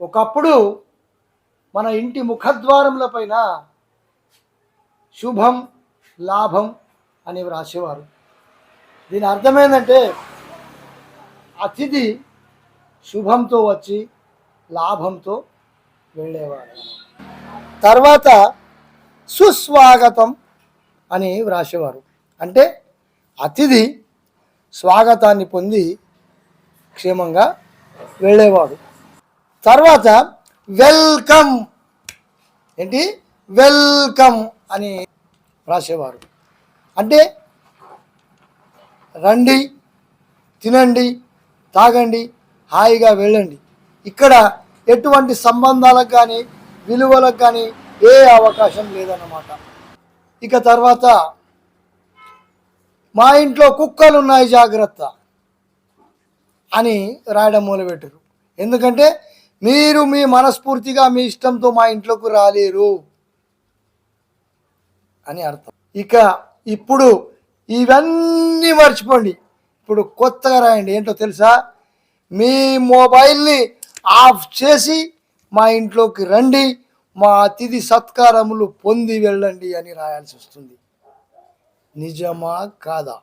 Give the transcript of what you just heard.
ఒకప్పుడు మన ఇంటి ముఖద్వారముల పైన శుభం లాభం అని వ్రాసేవారు. దీని అర్థమైందంటే అతిథి శుభంతో వచ్చి లాభంతో వెళ్ళేవారు. తర్వాత సుస్వాగతం అని వ్రాసేవారు. అంటే అతిథి స్వాగతాన్ని పొంది క్షేమంగా వెళ్ళేవాడు. తర్వాత వెల్కమ్, ఏంటి వెల్కమ్ అని రాసేవారు. అంటే రండి, తినండి, తాగండి, హాయిగా వెళ్ళండి. ఇక్కడ ఎటువంటి సంబంధాలకు కానీ విలువలకు కానీ ఏ అవకాశం లేదన్నమాట. ఇక తర్వాత మా ఇంట్లో కుక్కలు ఉన్నాయి జాగ్రత్త అని రాయడం మొదలుపెట్టారు. ఎందుకంటే మీరు మీ మనస్ఫూర్తిగా మీ ఇష్టంతో మా ఇంట్లోకి రాలేరు అని అర్థం. ఇక ఇప్పుడు ఇవన్నీ మర్చిపోండి. ఇప్పుడు కొత్తగా రాయండి. ఏంటో తెలుసా? మీ మొబైల్ని ఆఫ్ చేసి మా ఇంట్లోకి రండి, మా అతిథి సత్కారములు పొంది వెళ్ళండి అని రాయాల్సి వస్తుంది. నిజమా కాదా?